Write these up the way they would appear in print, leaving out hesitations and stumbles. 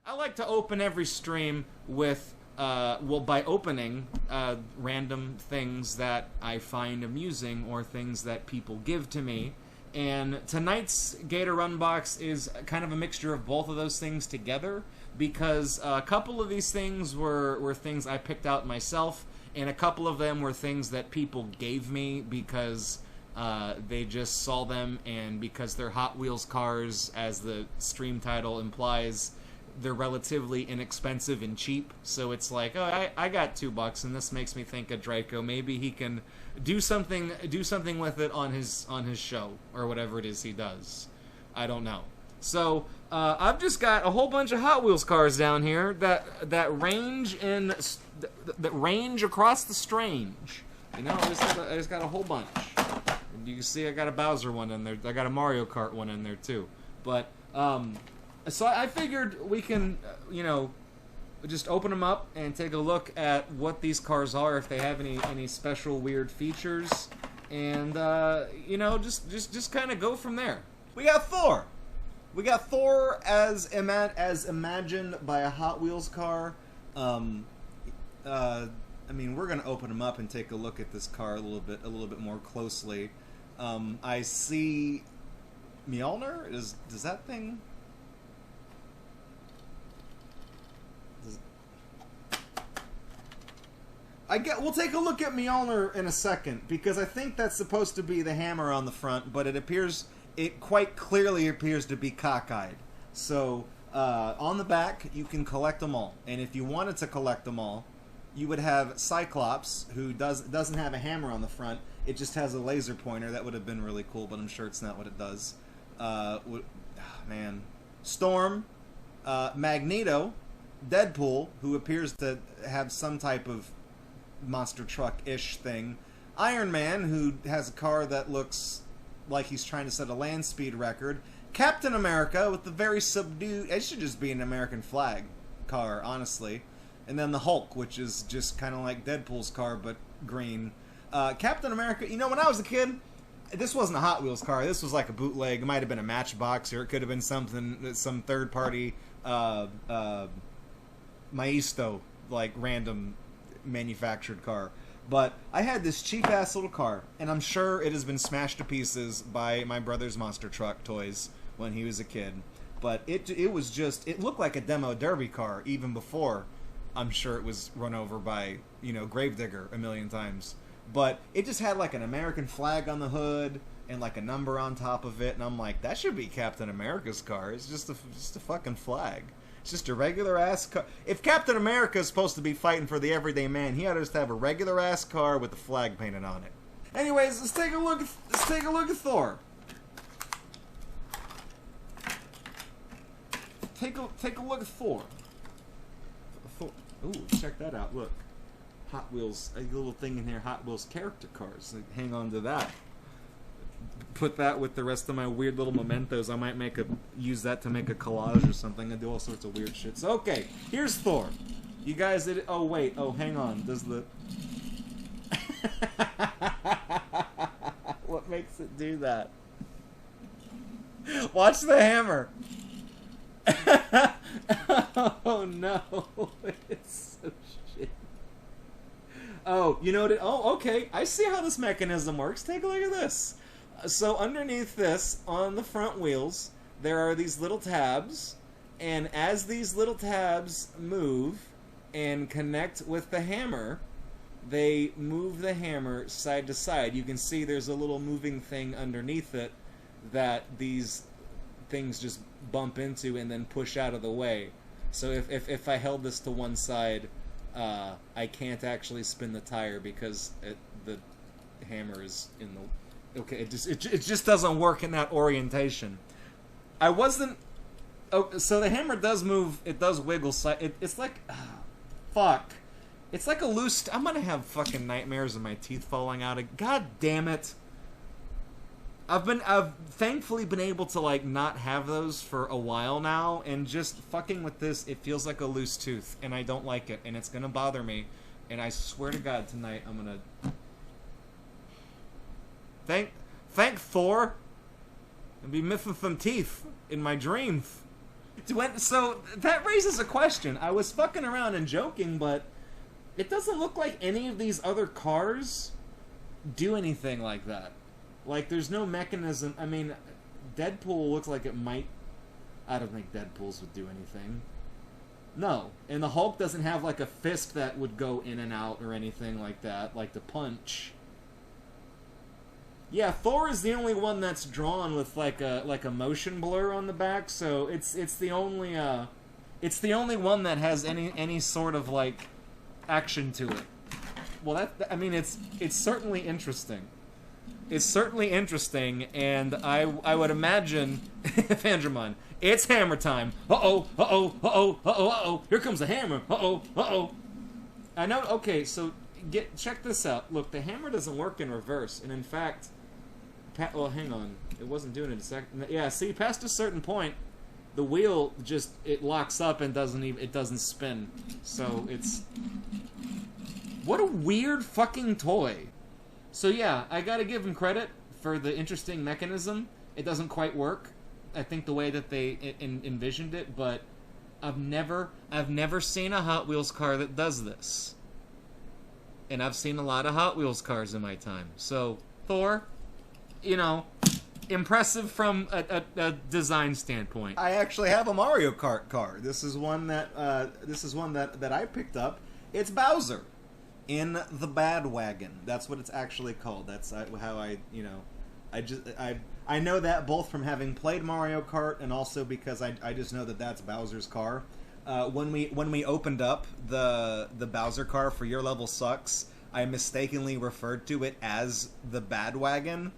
I like to open every stream with, well, by opening random things that I find amusing or things that people give to me. And tonight's GatorUnbox is kind of a mixture of both of those things together, because a couple of these things were things I picked out myself, and a couple of them were things that people gave me because they just saw them, and because they're Hot Wheels cars, as the stream title implies, they're relatively inexpensive and cheap. So it's like, oh, I got $2, and this makes me think of Draco. Maybe he can do something with it on his show or whatever it is he does. I don't know. So I've just got a whole bunch of Hot Wheels cars down here that range across the strange. You know, I just got a whole bunch. And you can see I got a Bowser one in there. I got a Mario Kart one in there too. But so I figured we can, you know, just open them up and take a look at what these cars are, if they have any special weird features, and you know, just kind of go from there. We got Thor. We got Thor as imagined by a Hot Wheels car. I mean, we're gonna open him up and take a look at this car a little bit more closely. I see Mjolnir. Does that thing? We'll take a look at Mjolnir in a second, because I think that's supposed to be the hammer on the front, but it quite clearly appears to be cockeyed. So on the back, you can collect them all, and if you wanted to collect them all, you would have Cyclops, who doesn't have a hammer on the front. It just has a laser pointer. That would have been really cool, but I'm sure it's not what it does. Man, Storm, Magneto, Deadpool, who appears to have some type of monster truck-ish thing, Iron Man, who has a car that looks like he's trying to set a land speed record, Captain America with the very subdued, it should just be an American flag car, honestly, and then the Hulk, which is just kind of like Deadpool's car, but green. Captain America, you know, when I was a kid, this wasn't a Hot Wheels car, this was like a bootleg. It might have been a Matchbox, or it could have been some third-party Maisto, like, random manufactured car. But I had this cheap-ass little car, and I'm sure it has been smashed to pieces by my brother's monster truck toys when he was a kid. But it looked like a demo derby car even before I'm sure it was run over by, you know, Gravedigger a million times. But it just had like an American flag on the hood and like a number on top of it, and I'm like, that should be Captain America's car. It's just a fucking flag. It's just a regular ass car. If Captain America is supposed to be fighting for the everyday man, he ought to just have a regular ass car with a flag painted on it. Anyways, let's take a look at Thor. Take a look at Thor. Ooh, check that out. Look, Hot Wheels. A little thing in here. Hot Wheels character cars. Like, hang on to that. Put that with the rest of my weird little mementos. I might use that to make a collage or something. I do all sorts of weird shit. So, okay, here's Thor. You guys did it. Oh, wait. Oh, hang on. Does the... What makes it do that? Watch the hammer. Oh, no. It's so shit. Oh, you know what? Oh, okay. I see how this mechanism works. Take a look at this. So underneath this, on the front wheels, there are these little tabs, and as these little tabs move and connect with the hammer, they move the hammer side to side. You can see there's a little moving thing underneath it that these things just bump into and then push out of the way. So if I held this to one side, I can't actually spin the tire because the hammer is in the... Okay, it just doesn't work in that orientation. I wasn't... Oh, so the hammer does move. It does wiggle. It's like... fuck. It's like a loose... I'm gonna have fucking nightmares of my teeth falling out. God damn it. I've thankfully been able to, like, not have those for a while now, and just fucking with this, it feels like a loose tooth, and I don't like it, and it's gonna bother me, and I swear to God tonight I'm gonna... Thank Thor. I'll be missing some teeth in my dreams. So that raises a question. I was fucking around and joking, but it doesn't look like any of these other cars do anything like that. Like, there's no mechanism. I mean, Deadpool looks like it might. I don't think Deadpool's would do anything. No. And the Hulk doesn't have, like, a fist that would go in and out or anything like that, like the punch. Yeah, Thor is the only one that's drawn with, like a motion blur on the back, so it's the only one that has any sort of, like, action to it. Well, I mean, it's certainly interesting. It's certainly interesting, and I would imagine, Vandramon, it's hammer time. Uh-oh, uh-oh, uh-oh, uh-oh, uh-oh. Here comes the hammer. Uh-oh, uh-oh. I know, okay, so check this out. Look, the hammer doesn't work in reverse, and in fact, well, hang on. It wasn't doing it a second. Yeah, see, past a certain point, the wheel just, it locks up and it doesn't spin. So it's... What a weird fucking toy. So yeah, I gotta give him credit for the interesting mechanism. It doesn't quite work, I think, the way that they envisioned it, but I've never seen a Hot Wheels car that does this. And I've seen a lot of Hot Wheels cars in my time. So, Thor, you know, impressive from a design standpoint. I actually have a Mario Kart car. This is one that I picked up. It's Bowser in the Bad Wagon. That's what it's actually called. That's how I know that both from having played Mario Kart and also because I just know that that's Bowser's car. When we opened up the Bowser car for Your Level Sucks, I mistakenly referred to it as the Bad Wagon,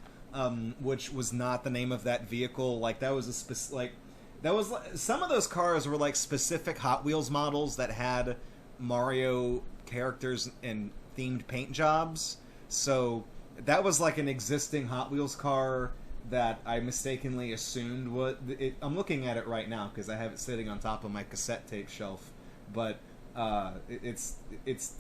which was not the name of that vehicle. Like, that was some of those cars were like specific Hot Wheels models that had Mario characters and themed paint jobs. So that was like an existing Hot Wheels car that I mistakenly assumed was... I'm looking at it right now because I have it sitting on top of my cassette tape shelf, but it's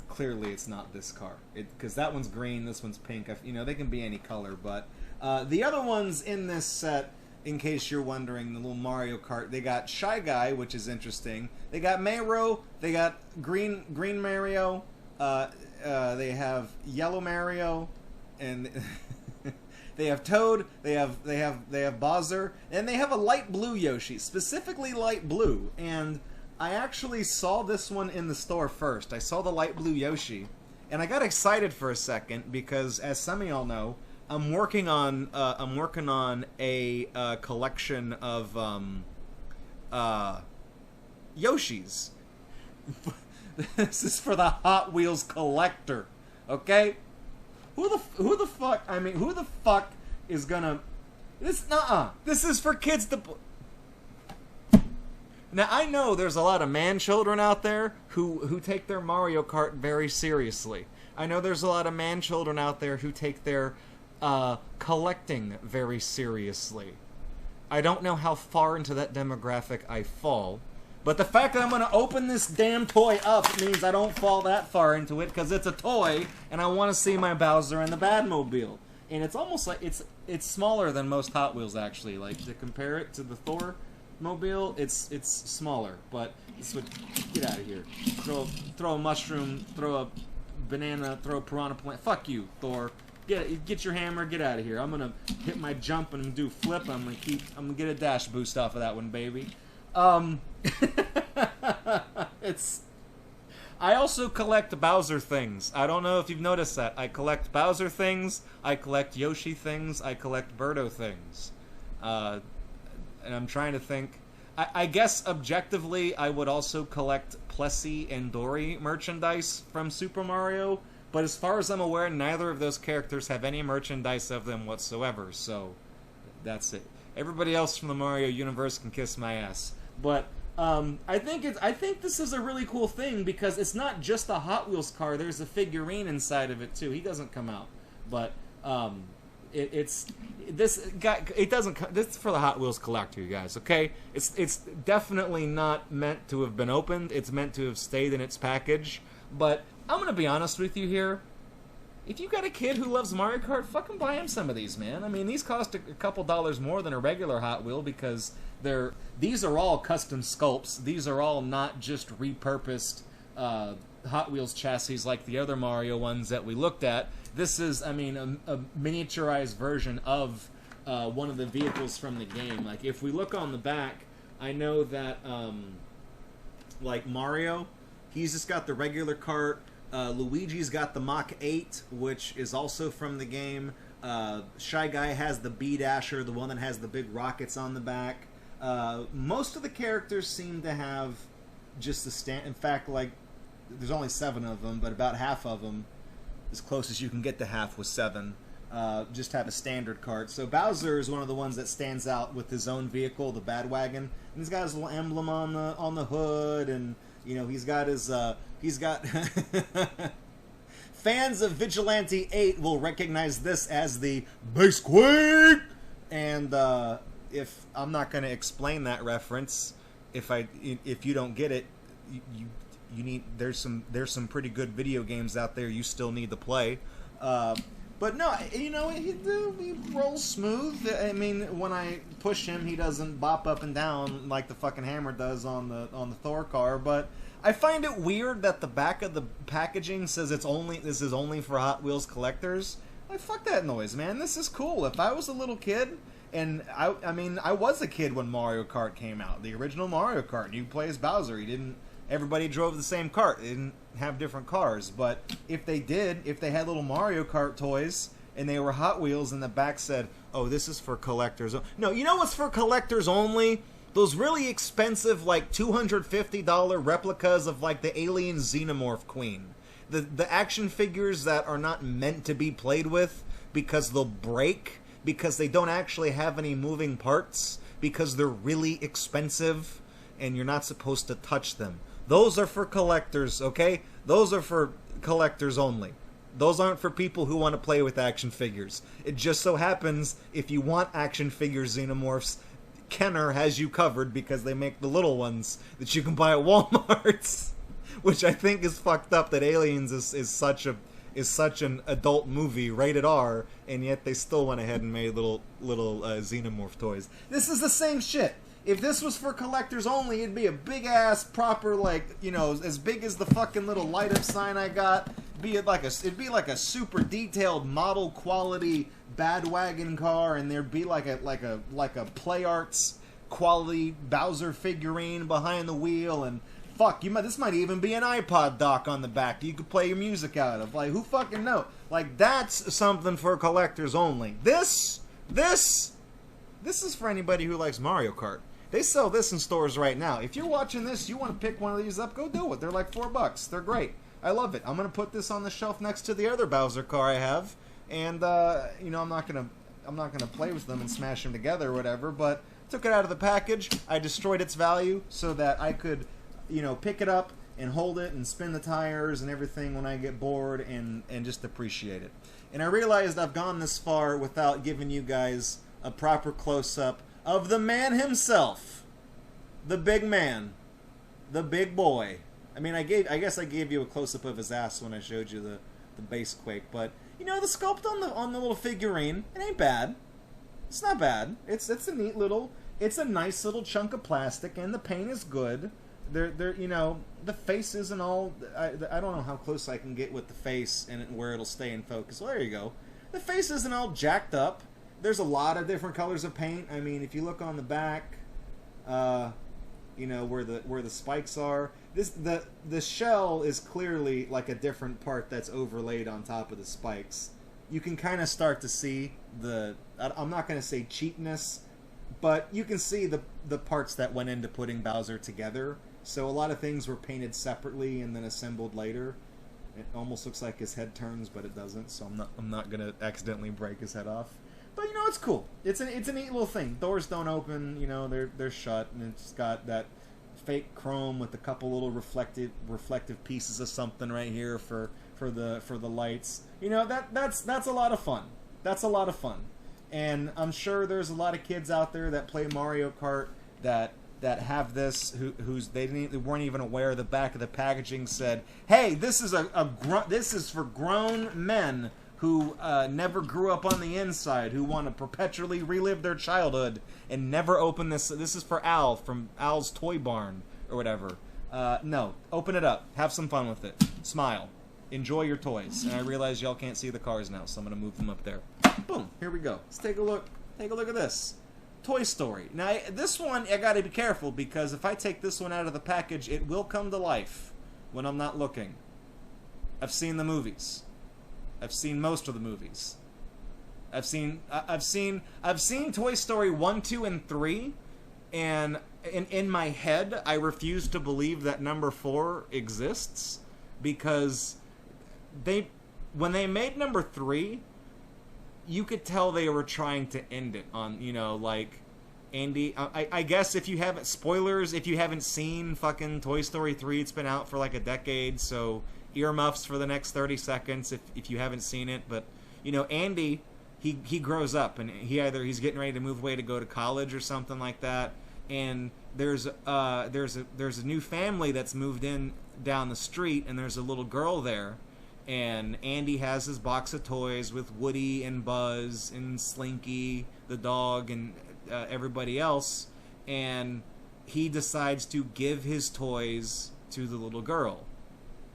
clearly it's not this car, because that one's green, this one's pink. You know, they can be any color, but the other ones in this set, in case you're wondering, the little Mario Kart, they got Shy Guy, which is interesting. They got Mayro, they got Green Mario, they have Yellow Mario, and they have Toad, they have Bowser, and they have a light blue Yoshi, specifically light blue. And I actually saw this one in the store first. I saw the light blue Yoshi, and I got excited for a second because, as some of y'all know, I'm working on a collection of Yoshis. This is for the Hot Wheels collector, okay? Who the fuck is gonna... This is for kids to... Now, I know there's a lot of man-children out there who take their Mario Kart very seriously. I know there's a lot of man-children out there who take their collecting very seriously. I don't know how far into that demographic I fall, but the fact that I'm going to open this damn toy up means I don't fall that far into it, because it's a toy, and I want to see my Bowser and the Batmobile. And it's almost like it's smaller than most Hot Wheels, actually. Like, to compare it to the Thor mobile, it's smaller, but this would... Get out of here. Throw a mushroom, throw a banana, throw a piranha plant. Fuck you, Thor. Get your hammer, get out of here. I'm gonna hit my jump and do flip. I'm gonna get a dash boost off of that one, baby. I also collect Bowser things. I don't know if you've noticed that. I collect Bowser things, I collect Yoshi things, I collect Birdo things. And I'm trying to think. I guess objectively I would also collect Plessy and Dory merchandise from Super Mario, but as far as I'm aware, neither of those characters have any merchandise of them whatsoever, so that's it. Everybody else from the Mario universe can kiss my ass. But I think this is a really cool thing, because it's not just a Hot Wheels car. There's a figurine inside of it too. He doesn't come out, but this is for the Hot Wheels collector, you guys. Okay, it's definitely not meant to have been opened. It's meant to have stayed in its package. But I'm gonna be honest with you here. if you got a kid who loves Mario Kart, fucking buy him some of these, man. I mean, these cost a couple dollars more than a regular Hot Wheel because these are all custom sculpts. These are all not just repurposed Hot Wheels chassis like the other Mario ones that we looked at. This is, I mean, a miniaturized version of one of the vehicles from the game. Like, if we look on the back, I know that, like, Mario, he's just got the regular kart. Luigi's got the Mach 8, which is also from the game. Shy Guy has the B-Dasher, the one that has the big rockets on the back. Most of the characters seem to have just the stand. In fact, like, there's only 7 of them, but about half of them, as close as you can get to half with 7, just have a standard kart. So Bowser is one of the ones that stands out with his own vehicle, the Badwagon. And he's got his little emblem on the hood, and you know he's got his fans of Vigilante 8 will recognize this as the Base Quake. And if I'm not going to explain that reference, if you don't get it, you need there's some pretty good video games out there you still need to play. But no, you know, he rolls smooth. I mean, when I push him, he doesn't bop up and down like the fucking hammer does on the Thor car. But I find it weird that the back of the packaging says this is only for Hot Wheels collectors. Like, fuck that noise, man. This is cool. If I was a little kid, and I mean, I was a kid when Mario Kart came out, the original Mario Kart. You play as Bowser. Everybody drove the same cart. They didn't have different cars. But if they had little Mario Kart toys and they were Hot Wheels and the back said, oh, this is for collectors. No, you know what's for collectors only? Those really expensive, like, $250 replicas of, like, the alien Xenomorph Queen. The action figures that are not meant to be played with because they'll break, because they don't actually have any moving parts, because they're really expensive and you're not supposed to touch them. Those are for collectors, okay? Those are for collectors only. Those aren't for people who want to play with action figures. It just so happens, if you want action figure Xenomorphs, Kenner has you covered because they make the little ones that you can buy at Walmart. Which I think is fucked up that Aliens is such an adult movie, rated R, and yet they still went ahead and made little Xenomorph toys. This is the same shit. If this was for collectors only, it'd be a big-ass, proper, like, you know, as big as the fucking little light-up sign I got. It'd be like a super detailed model quality Badwagon car, and there'd be like a Play Arts quality Bowser figurine behind the wheel, and fuck, this might even be an iPod dock on the back you could play your music out of. Like, who fucking knows? Like, that's something for collectors only. This is for anybody who likes Mario Kart. They sell this in stores right now. If you're watching this, you want to pick one of these up, go do it. They're like $4. They're great. I love it. I'm gonna put this on the shelf next to the other Bowser car I have, and you know, I'm not gonna play with them and smash them together or whatever. But took it out of the package. I destroyed its value so that I could, you know, pick it up and hold it and spin the tires and everything when I get bored and just appreciate it. And I realized I've gone this far without giving you guys a proper close-up of the man himself, the big man, the big boy. I mean, I guess I gave you a close-up of his ass when I showed you the base quake, but you know, the sculpt on the little figurine, it ain't bad. It's not bad. It's a neat little, it's a nice little chunk of plastic, and the paint is good. They're you know, the face isn't all. I don't know how close I can get with the face and where it'll stay in focus. Well, there you go. The face isn't all jacked up. There's a lot of different colors of paint. I mean, if you look on the back, you know, where the spikes are, the shell is clearly like a different part that's overlaid on top of the spikes. You can kind of start to see I'm not going to say cheapness, but you can see the parts that went into putting Bowser together. So a lot of things were painted separately and then assembled later. It almost looks like his head turns, but it doesn't. So I'm not going to accidentally break his head off. But you know, it's cool. It's a neat little thing. Doors don't open, you know, they're shut, and it's got that fake chrome with a couple little reflective pieces of something right here for the lights. You know, that's a lot of fun. That's a lot of fun. And I'm sure there's a lot of kids out there that play Mario Kart that that have this they weren't even aware the back of the packaging said, "Hey, this is this is for grown men who never grew up on the inside, who want to perpetually relive their childhood and never open this. This is for Al from Al's Toy Barn or whatever." No, open it up. Have some fun with it. Smile. Enjoy your toys. And I realize y'all can't see the cars now, so I'm going to move them up there. Boom. Here we go. Let's take a look. Take a look at this. Toy Story. Now, this one, I got to be careful, because if I take this one out of the package, it will come to life when I'm not looking. I've seen the movies. I've seen most of the movies. I've seen Toy Story 1, 2, and 3, and in my head, I refuse to believe that number 4 exists, because when they made number 3, you could tell they were trying to end it on, like, Andy, I guess if you haven't, spoilers, if you haven't seen fucking Toy Story 3, it's been out for like a decade, so earmuffs for the next 30 seconds if you haven't seen it, but, Andy, he grows up, and he's getting ready to move away to go to college or something like that, and there's a new family that's moved in down the street, and there's a little girl there, and Andy has his box of toys with Woody and Buzz and Slinky the dog and everybody else, and he decides to give his toys to the little girl.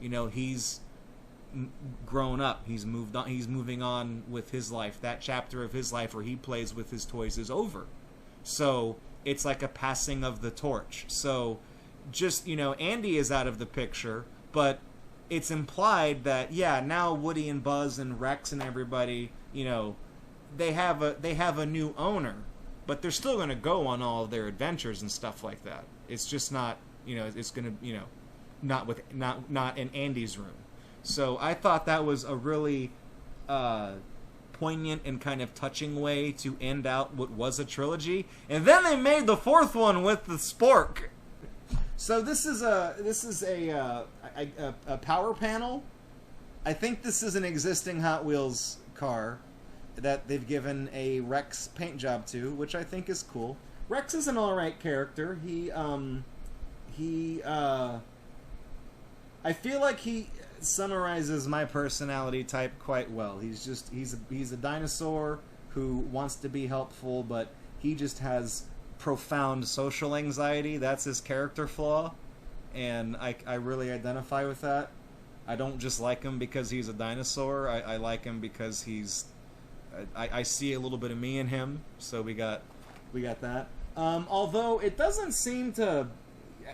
He's grown up, he's moved on, he's moving on with his life. That chapter of his life where he plays with his toys is over, so it's like a passing of the torch. So just, Andy is out of the picture, but it's implied that, yeah, now Woody and Buzz and Rex and everybody, they have a new owner, but they're still going to go on all of their adventures and stuff like that. It's just not, it's going to, not in Andy's room. So I thought that was a really poignant and kind of touching way to end out what was a trilogy. And then they made the 4th one with the spork. So this is a power panel. I think this is an existing Hot Wheels car that they've given a Rex paint job to, which I think is cool. Rex is an alright character. I feel like he summarizes my personality type quite well. He's a dinosaur who wants to be helpful, but he just has profound social anxiety. That's his character flaw, and I really identify with that. I don't just like him because he's a dinosaur. I like him because I see a little bit of me in him. So we got that. Although it doesn't seem to,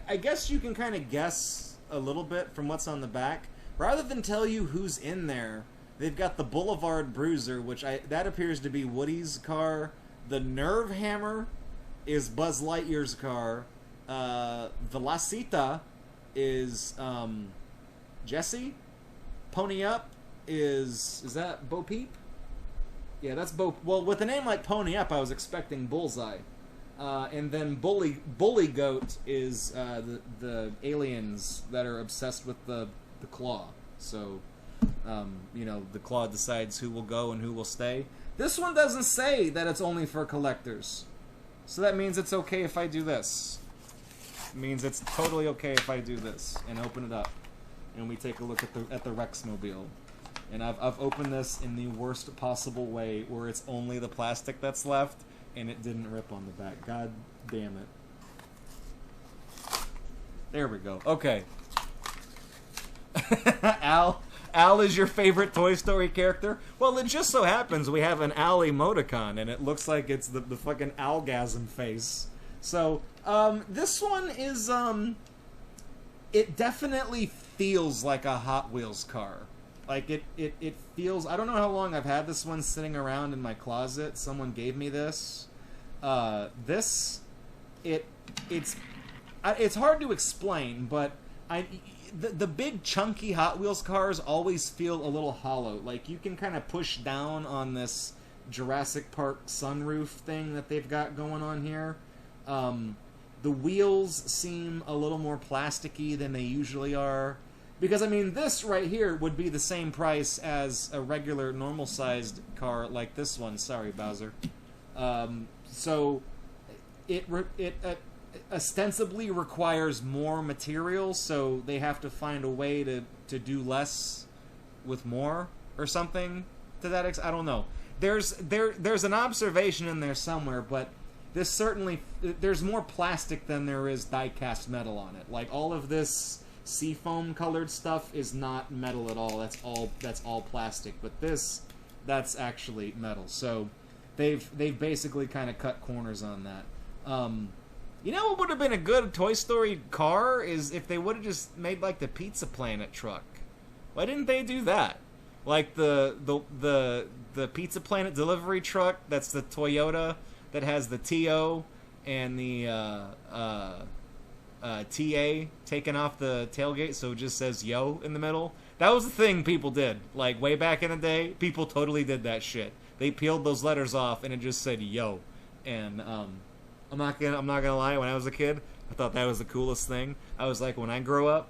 I guess you can kind of guess a little bit from what's on the back. Rather than tell you who's in there, they've got the Boulevard Bruiser, which that appears to be Woody's car. The Nerve Hammer is Buzz Lightyear's car. Velocita is Jesse. Pony Up is that Bo Peep? Yeah, that's Bo. Well, with a name like Pony Up, I was expecting Bullseye. And then Bully Goat is the aliens that are obsessed with the claw. So, the claw decides who will go and who will stay. This one doesn't say that it's only for collectors. So that means it's okay if I do this. It means it's totally okay if I do this and open it up. And we take a look at the Rexmobile. And I've opened this in the worst possible way, where it's only the plastic that's left, and it didn't rip on the back. God damn it. There we go. Okay. Al is your favorite Toy Story character? Well, it just so happens we have an Al emoticon, and it looks like it's the fucking Algasm face. So, this one is, it definitely feels like a Hot Wheels car. Like, it feels... I don't know how long I've had this one sitting around in my closet. Someone gave me this. It's hard to explain, but the big chunky Hot Wheels cars always feel a little hollow. Like, you can kind of push down on this Jurassic Park sunroof thing that they've got going on here. The wheels seem a little more plasticky than they usually are. Because, I mean, this right here would be the same price as a regular, normal-sized car like this one. Sorry, Bowser. So, ostensibly requires more material, so they have to find a way to do less with more or something to that extent. I don't know. There's an observation in there somewhere, but there's more plastic than there is die-cast metal on it. Like, all of this seafoam colored stuff is not metal at all. That's all plastic. But that's actually metal. So they've basically kind of cut corners on that. You know what would have been a good Toy Story car is if they would have just made like the Pizza Planet truck. Why didn't they do that? Like the Pizza Planet delivery truck, that's the Toyota that has the TO and the TA taken off the tailgate, so it just says yo in the middle. That was the thing people did. Like, way back in the day, people totally did that shit. They peeled those letters off and it just said yo. And I'm not gonna lie, when I was a kid, I thought that was the coolest thing. I was like, when I grow up,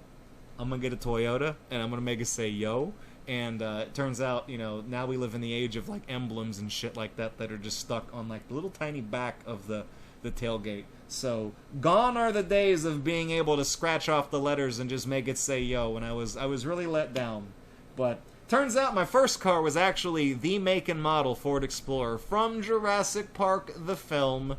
I'm gonna get a Toyota and I'm gonna make it say yo. And it turns out, you know, now we live in the age of like emblems and shit like that are just stuck on like the little tiny back of the tailgate. So gone are the days of being able to scratch off the letters and just make it say yo. And I was really let down. But turns out my first car was actually the make and model Ford Explorer from Jurassic Park the film,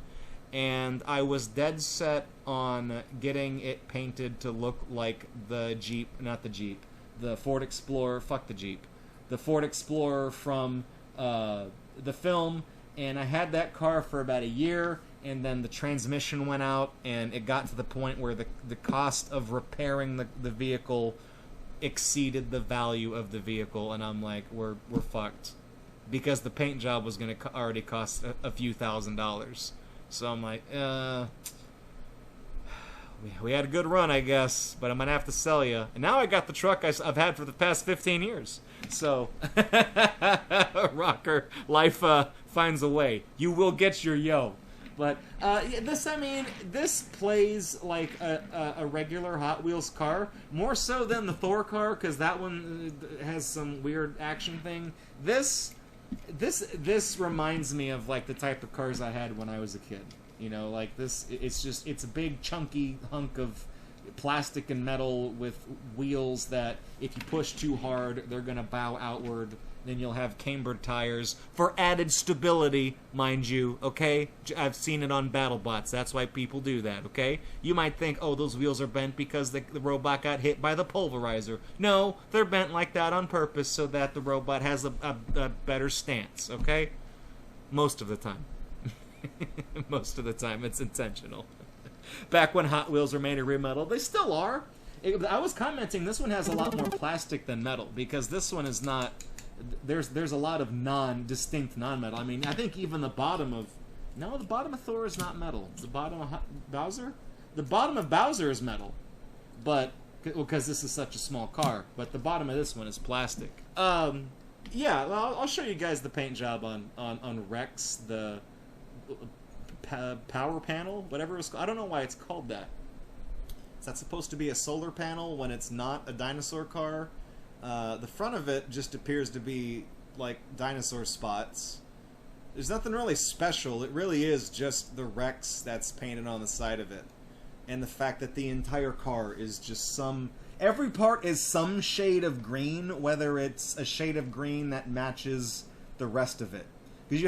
and I was dead set on getting it painted to look like the Jeep, not the Jeep. The Ford Explorer, fuck the Jeep. The Ford Explorer from the film, and I had that car for about a year, and then the transmission went out, and it got to the point where the cost of repairing the vehicle exceeded the value of the vehicle, and I'm like, we're fucked. Because the paint job was going to already cost a few $1,000s. So I'm like, we had a good run, I guess, but I'm going to have to sell you. And now I got the truck I've had for the past 15 years. So, rocker, life finds a way. You will get your yo. But this plays like a regular Hot Wheels car, more so than the Thor car, because that one has some weird action thing. This reminds me of like the type of cars I had when I was a kid. You know, like this, it's a big chunky hunk of plastic and metal with wheels that if you push too hard, they're gonna bow outward. Then you'll have cambered tires for added stability, mind you, okay? I've seen it on BattleBots. That's why people do that, okay? You might think, oh, those wheels are bent because the robot got hit by the pulverizer. No, they're bent like that on purpose so that the robot has a better stance, okay? Most of the time. Most of the time, it's intentional. Back when Hot Wheels were made of real metal, they still are. I was commenting, this one has a lot more plastic than metal, because this one is not... There's a lot of distinct non-metal. I mean, I think even the bottom of... No, the bottom of Thor is not metal. The bottom of Bowser? The bottom of Bowser is metal. But... because this is such a small car. But the bottom of this one is plastic. Yeah, well, I'll show you guys the paint job on Rex, the... power panel, whatever it's called. I don't know why it's called that. Is that supposed to be a solar panel when it's not a dinosaur car? The front of it just appears to be like dinosaur spots. There's nothing really special. It really is just the Rex that's painted on the side of it. And the fact that the entire car is just every part is some shade of green, whether it's a shade of green that matches the rest of it. Because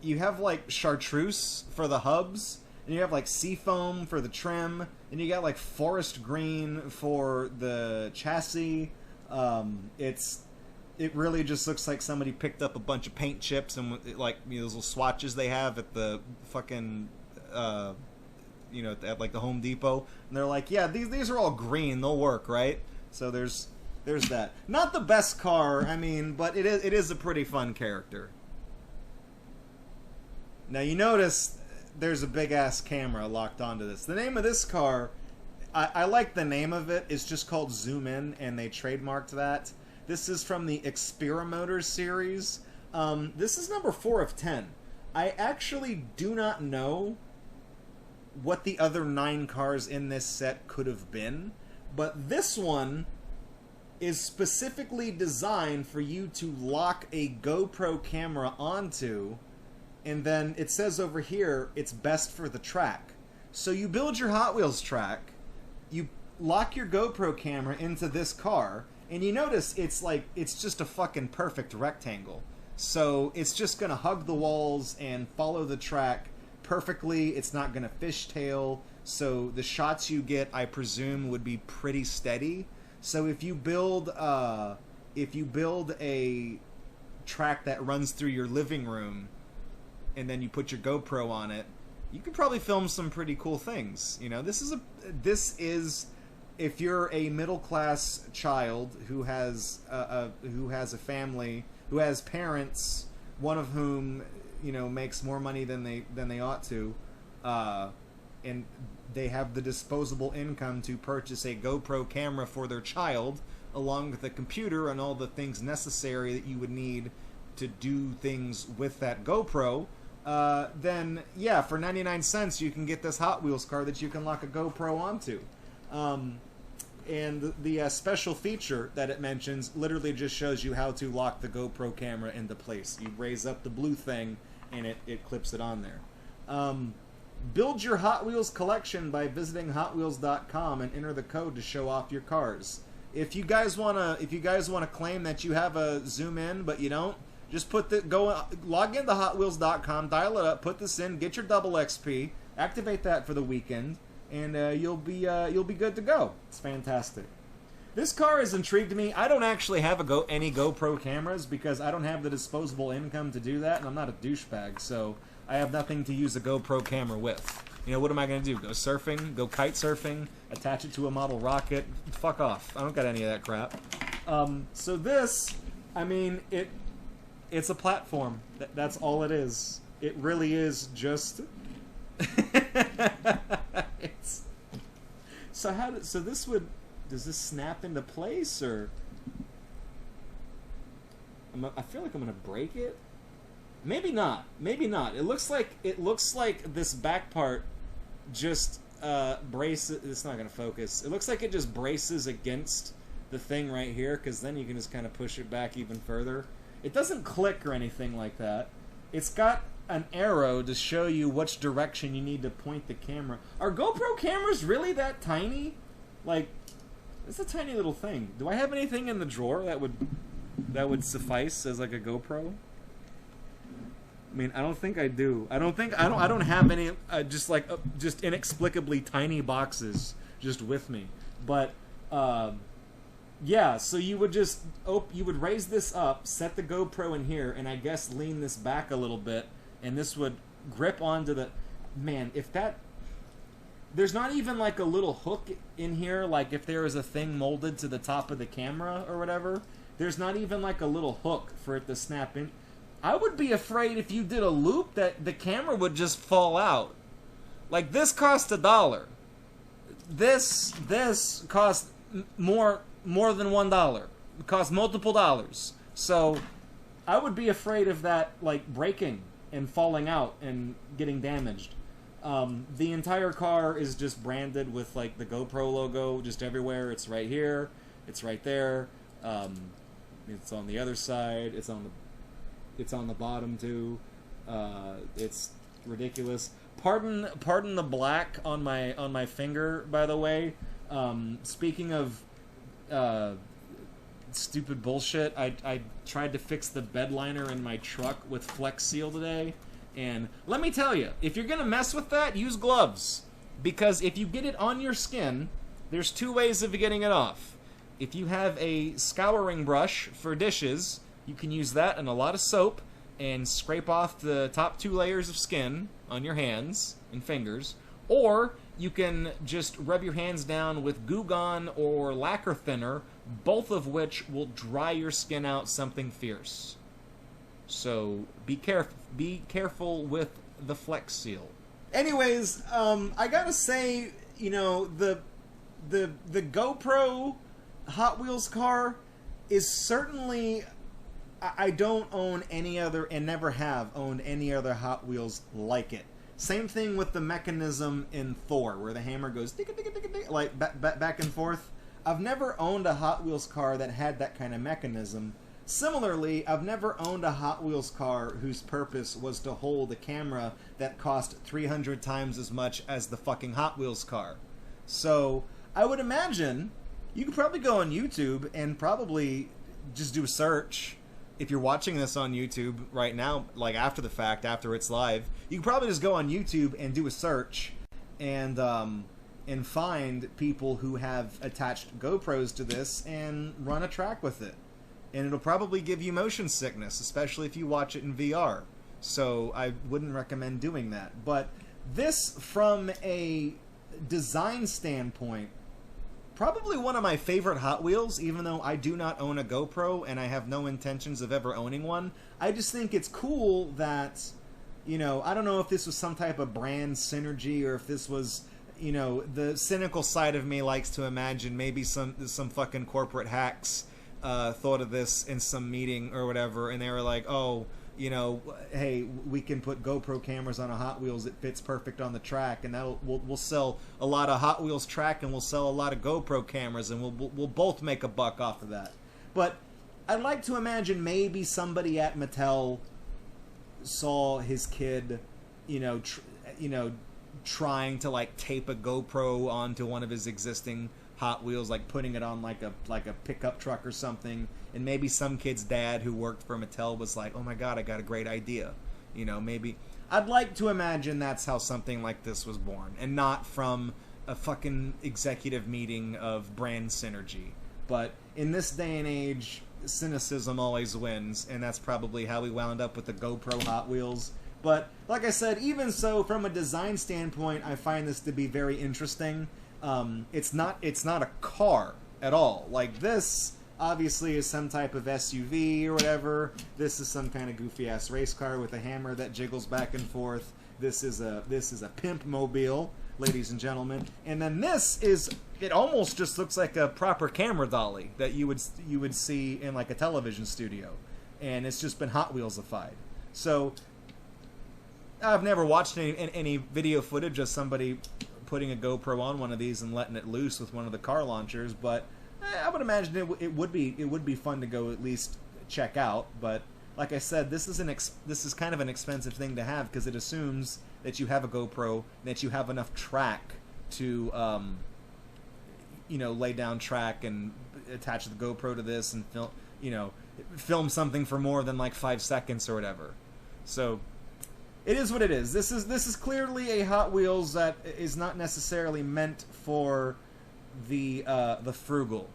you have like chartreuse for the hubs, and you have like seafoam for the trim, and you got like forest green for the chassis. It really just looks like somebody picked up a bunch of paint chips and like, you know, those little swatches they have at the fucking you know, at like the Home Depot, and they're like, yeah, these are all green, they'll work, right? So there's that. Not the best car, I mean, but it is a pretty fun character. Now you notice there's a big-ass camera locked onto this. The name of this car, I like the name of it. It's just called Zoom In, and they trademarked that. This is from the Experimotors series. This is number 4 of 10. I actually do not know what the other 9 cars in this set could have been, but this one is specifically designed for you to lock a GoPro camera onto. And then it says over here, it's best for the track. So you build your Hot Wheels track, you lock your GoPro camera into this car, and you notice it's just a fucking perfect rectangle. So it's just gonna hug the walls and follow the track perfectly. It's not gonna fishtail. So the shots you get, I presume, would be pretty steady. So if you build a track that runs through your living room, and then you put your GoPro on it, you could probably film some pretty cool things. You know, this is if you're a middle class child who has a family, who has parents, one of whom, you know, makes more money than they ought to, and they have the disposable income to purchase a GoPro camera for their child, along with a computer and all the things necessary that you would need to do things with that GoPro, then yeah, for 99 cents you can get this Hot Wheels car that you can lock a GoPro onto. And the special feature that it mentions literally just shows you how to lock the GoPro camera into place. You raise up the blue thing and it clips it on there. Build your Hot Wheels collection by visiting HotWheels.com and enter the code to show off your cars. If you guys wanna claim that you have a zoom in but you don't, just log into HotWheels.com, dial it up, put this in, get your double XP, activate that for the weekend, and you'll be good to go. It's fantastic. This car has intrigued me. I don't actually have any GoPro cameras because I don't have the disposable income to do that, and I'm not a douchebag, so I have nothing to use a GoPro camera with. You know, what am I going to do? Go surfing? Go kite surfing? Attach it to a model rocket? Fuck off. I don't got any of that crap. So this, I mean, it's a platform. That's all it is. It really is just... does this snap into place, or... I feel like I'm going to break it. Maybe not. Maybe not. It looks like this back part just braces. It's not going to focus. It looks like it just braces against the thing right here, because then you can just kind of push it back even further. It doesn't click or anything like that. It's got an arrow to show you which direction you need to point the camera. Are GoPro cameras really that tiny? Like, it's a tiny little thing. Do I have anything in the drawer that would suffice as like a GoPro? I mean, I don't think I do. I don't have any just inexplicably tiny boxes just with me. But yeah, so you would raise this up, set the GoPro in here, and I guess lean this back a little bit, and this would grip onto the... Man, there's not even like a little hook in here, like if there is a thing molded to the top of the camera or whatever. There's not even like a little hook for it to snap in. I would be afraid if you did a loop that the camera would just fall out. Like, this cost $1. This cost more than $1. It cost multiple dollars. So I would be afraid of that, like, breaking and falling out and getting damaged. The entire car is just branded with, like, the GoPro logo just everywhere. It's right here. It's right there. It's on the other side. It's on the bottom too. It's ridiculous. Pardon the black on my finger, by the way. Speaking of stupid bullshit, I tried to fix the bed liner in my truck with Flex Seal today, and let me tell you, if you're gonna mess with that, use gloves, because if you get it on your skin, there's two ways of getting it off. If you have a scouring brush for dishes, you can use that and a lot of soap and scrape off the top 2 layers of skin on your hands and fingers. Or you can just rub your hands down with Goo Gone or lacquer thinner, both of which will dry your skin out something fierce. So be careful with the Flex Seal. Anyways, I gotta say, you know, the GoPro Hot Wheels car is certainly... I don't own any other, and never have owned any other Hot Wheels like it. Same thing with the mechanism in Thor, where the hammer goes like back and forth. I've never owned a Hot Wheels car that had that kind of mechanism, Similarly, I've never owned a Hot Wheels car whose purpose was to hold a camera that cost 300 times as much as the fucking Hot Wheels car. So, I would imagine you could probably go on YouTube and probably just do a search. If you're watching this on YouTube right now, like after the fact, after it's live, you can probably just go on YouTube and do a search and find people who have attached GoPros to this and run a track with it. And it'll probably give you motion sickness, especially if you watch it in VR. So I wouldn't recommend doing that. But this, from a design standpoint, probably one of my favorite Hot Wheels, even though I do not own a GoPro and I have no intentions of ever owning one. I just think it's cool that, you know, I don't know if this was some type of brand synergy or if this was, you know, the cynical side of me likes to imagine maybe some fucking corporate hacks thought of this in some meeting or whatever, and they were like, oh, you know, hey, we can put GoPro cameras on a Hot Wheels, it fits perfect on the track, and we'll sell a lot of Hot Wheels track, and we'll sell a lot of GoPro cameras, and we'll both make a buck off of that. But I'd like to imagine maybe somebody at Mattel saw his kid, you know, trying to like tape a GoPro onto one of his existing Hot Wheels, like putting it on like a pickup truck or something, and maybe some kid's dad who worked for Mattel was like, oh my god, I got a great idea. You know, maybe I'd like to imagine that's how something like this was born, and not from a fucking executive meeting of brand synergy. But in this day and age, cynicism always wins, and that's probably how we wound up with the GoPro Hot Wheels. But like I said, even so, from a design standpoint, I find this to be very interesting. It's not a car at all. Like, this obviously is some type of SUV or whatever. This is some kind of goofy ass race car with a hammer that jiggles back and forth. This is a pimp mobile, ladies and gentlemen. And then this is, it almost just looks like a proper camera dolly that you would see in like a television studio, and it's just been Hot Wheelsified. So I've never watched any video footage of somebody putting a GoPro on one of these and letting it loose with one of the car launchers, but I would imagine it would be fun to go at least check out. But like I said, this is kind of an expensive thing to have, because it assumes that you have a GoPro, that you have enough track to you know, lay down track and attach the GoPro to this and film something for more than like 5 seconds or whatever. So it is what it is. This is clearly a Hot Wheels that is not necessarily meant for the frugal,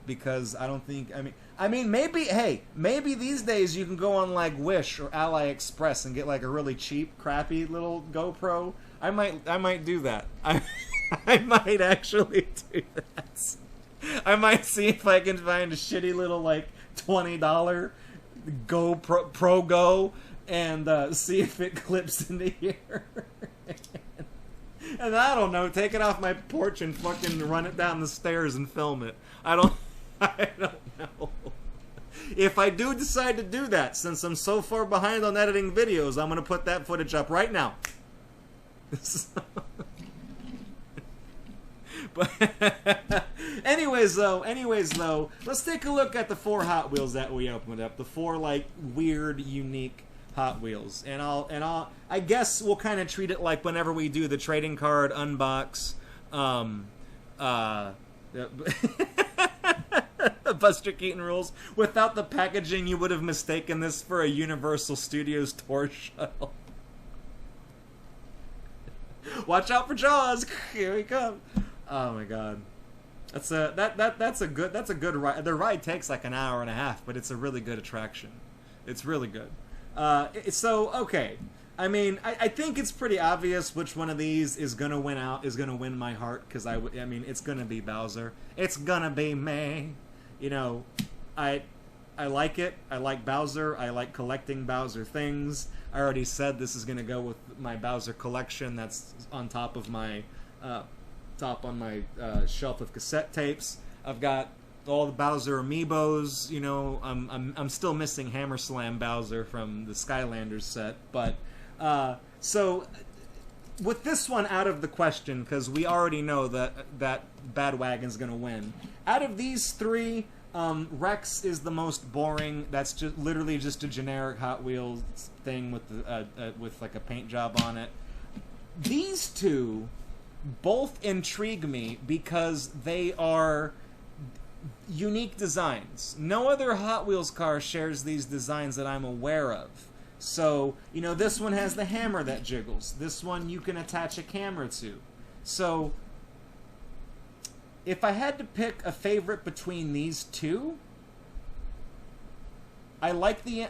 because I don't think, I mean maybe these days you can go on like Wish or AliExpress and get like a really cheap, crappy little GoPro. I might do that. I might actually do that. I might see if I can find a shitty little like $20 GoPro Pro Go and see if it clips into here. And I don't know, take it off my porch and fucking run it down the stairs and film it. I don't know. If I do decide to do that, since I'm so far behind on editing videos, I'm gonna put that footage up right now. But anyways though, let's take a look at the 4 Hot Wheels that we opened up. The 4 like weird, unique Hot Wheels, and I guess we'll kind of treat it like whenever we do the trading card unbox, Buster Keaton rules. Without the packaging, you would have mistaken this for a Universal Studios tour shuttle. Watch out for Jaws! Here we come. Oh my god, that's a good ride. The ride takes like an hour and a half, but it's a really good attraction. It's really good. So okay, I mean, I think it's pretty obvious which one of these is gonna win my heart, because I mean, it's gonna be Bowser. It's gonna be me. You know, I like it. I like Bowser. I like collecting Bowser things. I already said this is gonna go with my Bowser collection. That's on top of my shelf of cassette tapes. I've got all the Bowser amiibos. You know, I'm still missing Hammer Slam Bowser from the Skylanders set, but so with this one out of the question, because we already know that Badwagon's gonna win. Out of these 3, Rex is the most boring. That's just literally just a generic Hot Wheels thing with like a paint job on it. These two both intrigue me because they are unique designs. No other Hot Wheels car shares these designs that I'm aware of. So, you know, this one has the hammer that jiggles. This one you can attach a camera to. So, if I had to pick a favorite between these two, I like the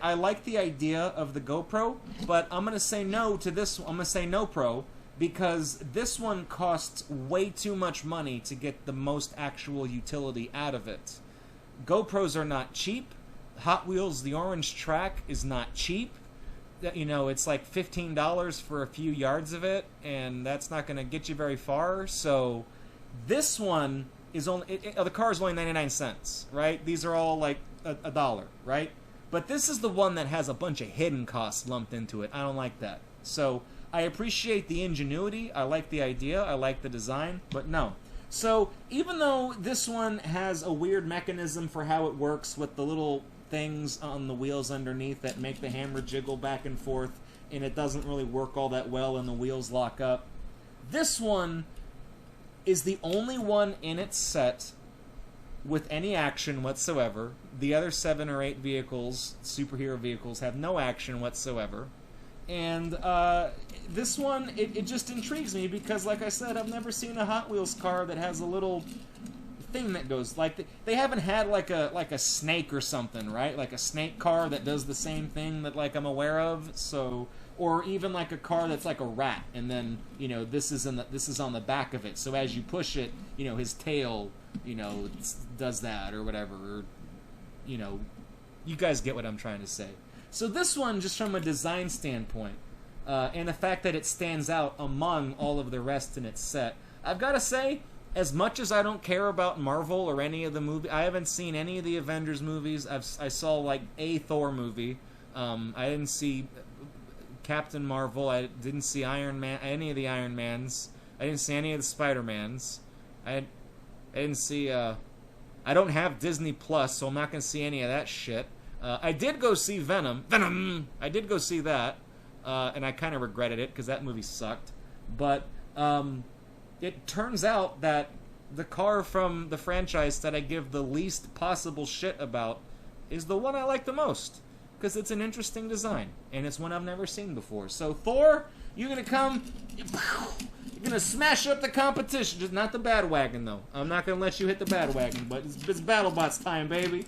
idea of the GoPro, but I'm gonna say no to this. I'm gonna say no pro because this one costs way too much money to get the most actual utility out of it. GoPros are not cheap. Hot Wheels, the orange track, is not cheap. You know, it's like $15 for a few yards of it, and that's not going to get you very far. So this one is only... the car is only 99 cents, right? These are all like a dollar, right? But this is the one that has a bunch of hidden costs lumped into it. I don't like that. So I appreciate the ingenuity. I like the idea. I like the design. But no. So even though this one has a weird mechanism for how it works with the little things on the wheels underneath that make the hammer jiggle back and forth, and it doesn't really work all that well and the wheels lock up, this one is the only one in its set with any action whatsoever. The other 7 or 8 vehicles, superhero vehicles, have no action whatsoever. And this one, it just intrigues me because, like I said, I've never seen a Hot Wheels car that has a little thing that goes like they haven't had like a snake or something, right? Like a snake car that does the same thing that like I'm aware of. So, or even like a car that's like a rat, and then you know this is on the back of it. So as you push it, you know his tail, you know, does that or whatever. Or, you know, you guys get what I'm trying to say. So this one, just from a design standpoint, and the fact that it stands out among all of the rest in its set, I've got to say, as much as I don't care about Marvel or any of the movies, I haven't seen any of the Avengers movies. I saw like a Thor movie. I didn't see Captain Marvel. I didn't see Iron Man, any of the Iron Mans. I didn't see any of the Spider-Mans. I didn't see... I don't have Disney Plus, so I'm not going to see any of that shit. I did go see Venom. I did go see that, and I kind of regretted it because that movie sucked. But it turns out that the car from the franchise that I give the least possible shit about is the one I like the most because it's an interesting design, and it's one I've never seen before. So, Thor, you're going to come... You're going to smash up the competition. Just not the bad wagon, though. I'm not going to let you hit the bad wagon, but it's BattleBots time, baby.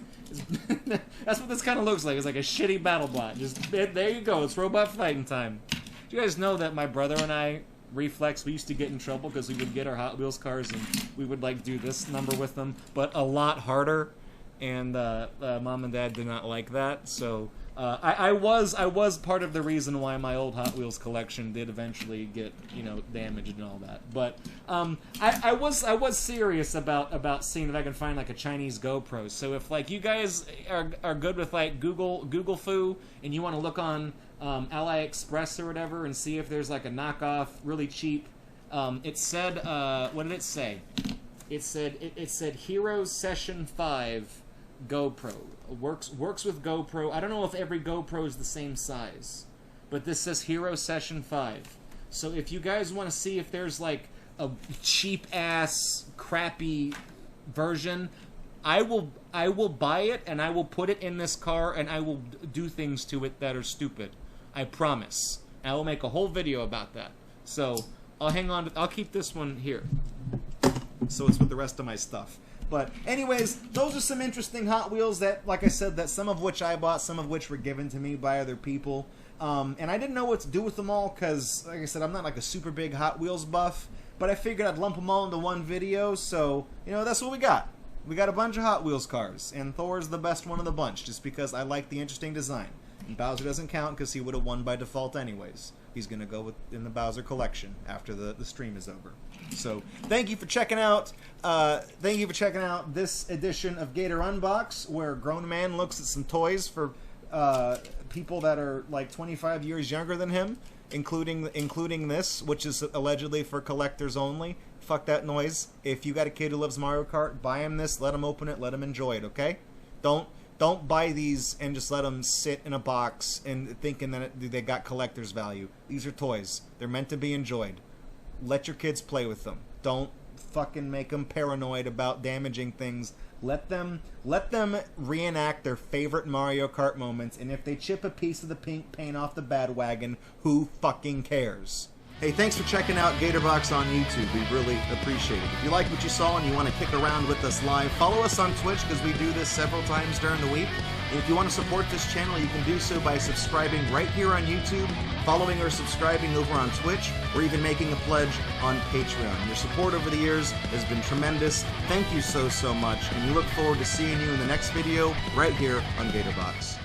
That's what this kind of looks like. It's like a shitty BattleBot. Just there you go. It's robot fighting time. Do you guys know that my brother and I, Reflex, we used to get in trouble because we would get our Hot Wheels cars and we would like do this number with them, but a lot harder. And Mom and Dad did not like that, so I was part of the reason why my old Hot Wheels collection did eventually get, you know, damaged and all that. But I was serious about seeing if I can find like a Chinese GoPro. So if like you guys are good with like Google Foo and you want to look on AliExpress or whatever and see if there's like a knockoff really cheap, it said what did it say? It said Hero Session 5 GoPro. Works with GoPro. I don't know if every GoPro is the same size, but this says Hero Session 5. So if you guys want to see if there's like a cheap ass crappy version, I will buy it and I will put it in this car and I will do things to it that are stupid. I promise. I will make a whole video about that. So I'll hang on. I'll keep this one here, so it's with the rest of my stuff. But anyways, those are some interesting Hot Wheels that, like I said, that some of which I bought, some of which were given to me by other people. And I didn't know what to do with them all because, like I said, I'm not like a super big Hot Wheels buff. But I figured I'd lump them all into one video, so, you know, that's what we got. We got a bunch of Hot Wheels cars, and Thor's the best one of the bunch, just because I like the interesting design. And Bowser doesn't count because he would have won by default anyways. He's going to go in the Bowser collection after the stream is over. So, thank you for checking out this edition of GatorUnbox, where a grown man looks at some toys for people that are like 25 years younger than him, including this, which is allegedly for collectors only. fuck that noise. If you got a kid who loves Mario Kart, buy him this, let him open it, let him enjoy it, okay? Don't buy these and just let them sit in a box and thinking that they got collector's value. These are toys. They're meant to be enjoyed. Let your kids play with them. Don't fucking make them paranoid about damaging things. Let them reenact their favorite Mario Kart moments, and if they chip a piece of the pink paint off the bad wagon, who fucking cares? Hey, thanks for checking out GatorBox on YouTube. We really appreciate it. If you like what you saw and you want to kick around with us live, follow us on Twitch because we do this several times during the week. And if you want to support this channel, you can do so by subscribing right here on YouTube, following or subscribing over on Twitch, or even making a pledge on Patreon. Your support over the years has been tremendous. Thank you so much, and we look forward to seeing you in the next video right here on GatorBox.